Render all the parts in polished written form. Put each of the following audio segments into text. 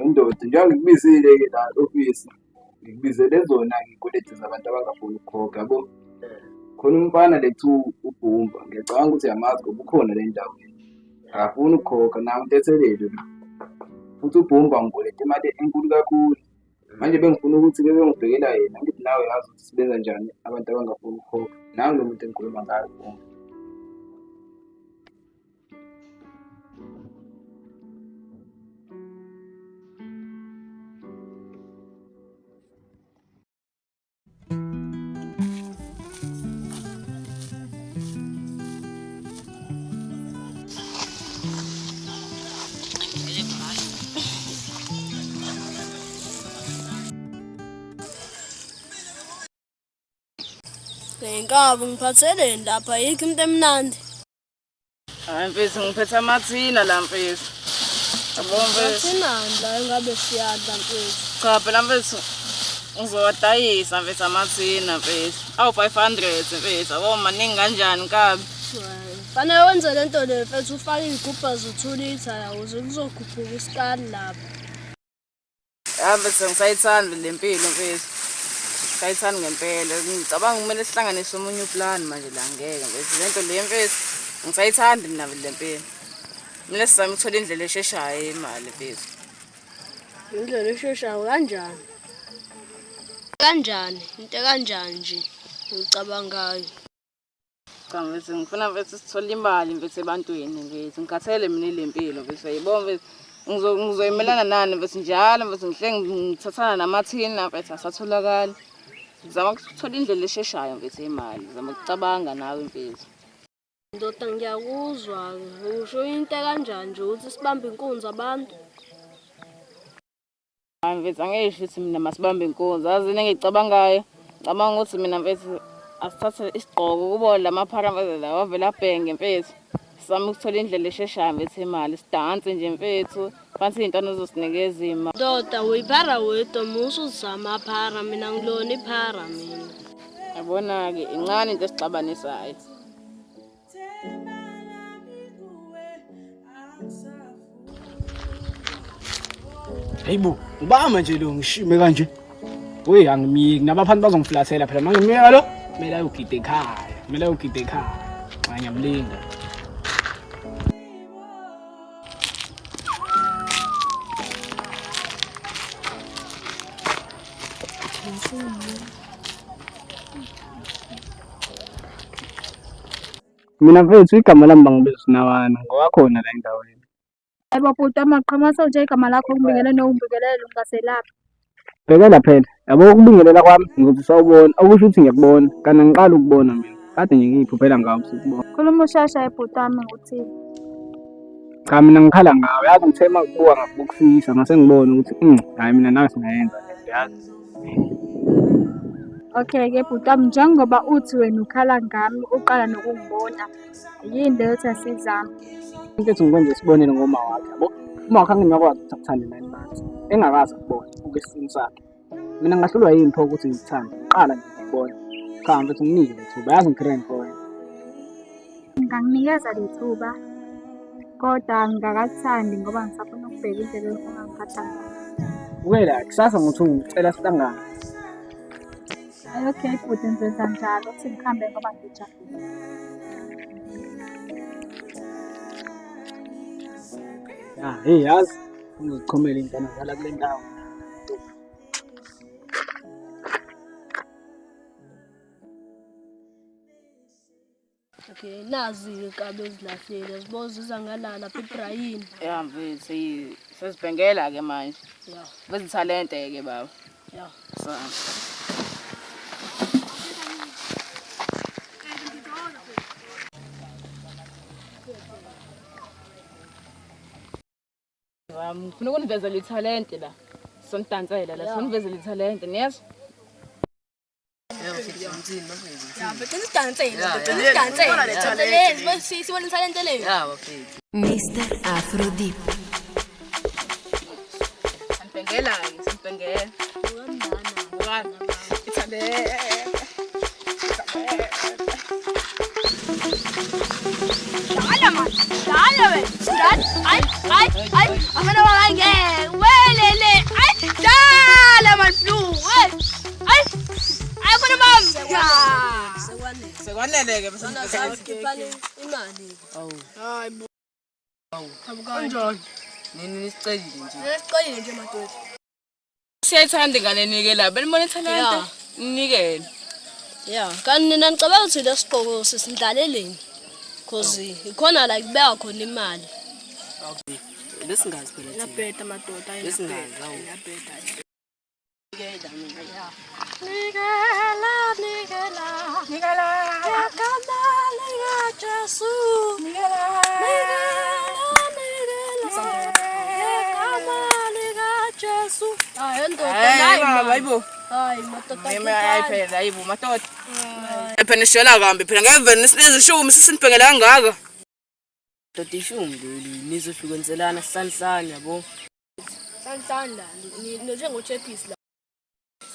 Indoda njengoba ngikubizile-ke la ofisi, ngikubizele zona-ke iy'kweletu zabantu abangafuni ukukhokha yabo. Khona umfana lethu uBhumba, ngiyacabanga ukuthi uyamazi ngoba ukhona le ndaweni. Akafuni ukukhokha nawe into ethelele la. Futhi uBhumba ngikweleta imali enkulu kakhulu. Manje bengifuna ukuthi-ke bengibhekela yena, ngithi nawe yazi ukuthi sibenza njani abantu abangafuni ukukhokha. Nangu lo muntu engikhuluma ngayo uBhumba. Ngenkabi ngiphatheleni lapha yikho into emnandi. Hayi mfethu ngiphethe amathina la mfethu. Yabo mfethu. Athinani la engabe siyadla mfethu. Cha phela mfethu ngizowadayisa mfethu amathina mfethu. Awu-500 mfethu. Yabo maningi kanjani kabi. Fanele wenze lento le mfethu ufake iy'gubha zo-2 litha ukuze kuzokhuphuka isikali lapha. Ya mfethu ngisayithanda le mpilo mfethu. Ngisayithanda ngempela. Ngicabanga kumele sihlanganise omunye uplan manje la ngeke mfethu. Lento le mfethu ngisayithanda mina le mpilo. Mina sizama ukuthola indlela esheshayo yemali mfethu. Indlela esheshayo kanjani? Kanjani? Into kanjani nje uyicabangayo? Cha mfethu ngifuna mfethu sithole imali mfethu ebantwini mfethu. Ngikhathele mina le mpilo mfethu. Yebo mfethu ngizoyimelana nani mfethu njalo mfethu ngihle ngithathana namathina mfethu asatholakala. Ngizama ukuthola indlela esheshayo mfethu yemali. Ngizama ukucabanga nawe mfethu. Ndoda ngiyakuzwa-ke. Usho into kanjani nje ukuthi sibambe inkunzi abantu? Hayi mfethu angisho ukuthi mina masibambe inkunzi. Yazini engiyicabangayo. Ngicabanga ukuthi mina mfethu asithathe isigqoko kubo lamaphara mfethu la wavela abhenge mfethu. Sizama ukuthola indlela esheshayo mfethu imali. Sidanse nje mfethu. Phansi iy'ntwana ozosinikeza imali. Ndoda uyiphara wedwa musu uzama phara mina ngilona iphara mina. Yabona-ke incane into esixabanisayo. Hayibo, ubama nje lo ngishime kanje. We angimiki nabaphansi bazongiflathela phela manje ngimiyeka lo. Kumele ayogida ekhaya. Kumele ayogida ekhaya. Cha ngiyamlinda. Mina mfethu igama lami bangibiza Sinawana ngowakhona la endaweni. Yebo bhuti amaqhamuso nje igama lakho ngibingelele nokubingelele ungaselapha. Bhekela phela, yabo ukubingelela kwami ngizothi sawubona, okusho ukuthi ngiyakubona, kana ngiqala ukubona mina. Kade nje ngiyiphuphela ngawo sikubona. Khuluma ushasha ebhuti wami nguthini? Cha mina ngikhala ngawe, yazi ngithe uma kubuka ngakubukisisa ngase ngibone ukuthi hayi mina nawe singayenza lento yazi. Okay-ke bhuti wami njengoba uthi wena ukhala ngami uqala nokungibona, yini leyo ethi asizame? Into ethi ngikwenze isibonelo ngoma wakhe yabo. Uma wakhe angingakwazi ukuthi akuthande nani manje. Engakazi ukubona ukwisimo sakhe. Mina ngahlulwa yini pho ukuthi ngikuthande. Qala nje ngibone. Cha mfethu nginike lethuba, yazi ngigrand boy. Ngingakunikeza lethuba kodwa ngingakakuthandi ngoba ngisafuna ukubheka indlela efuna ngiphatha ngayo. Ukela kusasa ngothi ngicela sihlangane. Okay bhuti ngenza njalo ukuthi ngikhambe ngoba ngijabule. Hey yazi ungiziqhomela intwana zala kule ndawo. Okay, nazi-ke kabe ezilahlile. Zibo ziza ngala lapha ebrayini. Ya mfethu sesibhengela-ke manje. Ya. Bese ithalente-ke baba. Ya. Sana. Ngifuna ukunivezela ithalente la. Sonidansela la, sonivezela ithalente, niyezwa? Mr. Afrodip. Sanibhengela-ke, sanibhengela. Ithalente. Dale, man. Dale, man. Dale. Ay. I'm gonna get. Kwanele-ke bese Sana sakhiphani imali. Hayi bo. Kanjani? nini nisicelile nje. Nesiqalile nje madoda. Siyayithanda ingane nikela. Belibona ithalente. Ninikele. Yeah, kanti nina nicabanga ukuthi lesigqoko sisindlaleleni. Cause ikhona la kubeka khona imali. Lesingazi phela thina. Ngiyabheda madoda, Lesingazi awu. ngiyabheda. Ngiyabheda mina ya. Nikela. Yakama lika Jesu. Nikela. Yakama lika Jesu. Hayi ndoda Hayibo. Hayi madoda. Mimi ayiphela hayibo madoda. Phela nishela kambe phela ngeve nisishumi sisinibhekela kangaka. Dodi ishumi leli nizohlukanselana hlanhlani yabo. Sanhlanda njengoChepisi la.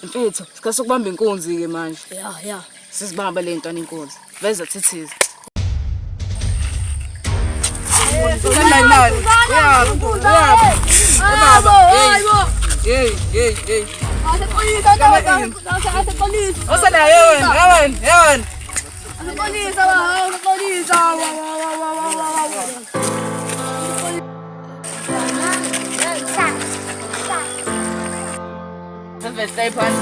Mfethu, sikhathi sokubamba inkunzi ke manje. Yeah. Sizibamba le ntwana inkunzi. Veza thithiza. Hey. Osana yewena. Let's stay past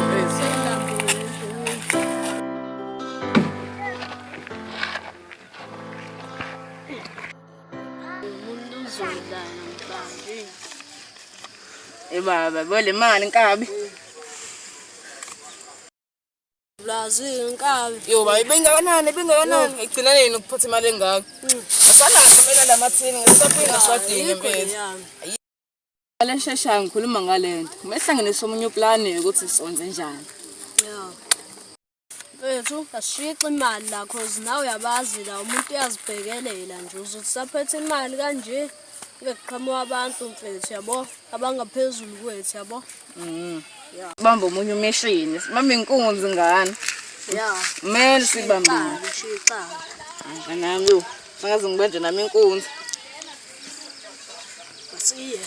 baba, bole mani nkabi. Blazi nkabi. Yo bayi bengakanani. Ngigcina nini ukuphatha imali engaka? Asana ngithumela lamathini ngisaphinda swadinge mfethu. Le shesha ngikhuluma ngalento. Kumehlanganisa omunye plan ukuthi sonze njani. Yeah. Mfethu ashiqa imali la cause nawe uyabazi la umuntu uyazibhekelela nje uzothi saphethe imali kanje ngekuqhamuka abantu mfethu yabo abangaphezulu kwethu yabo. Bamba omunye umeshini. Simama inkunzi ngane. Yeah. Kumele sibambile. Shiqa. Nami yo. Sangaze ngibenje nami inkunzi. Basiye.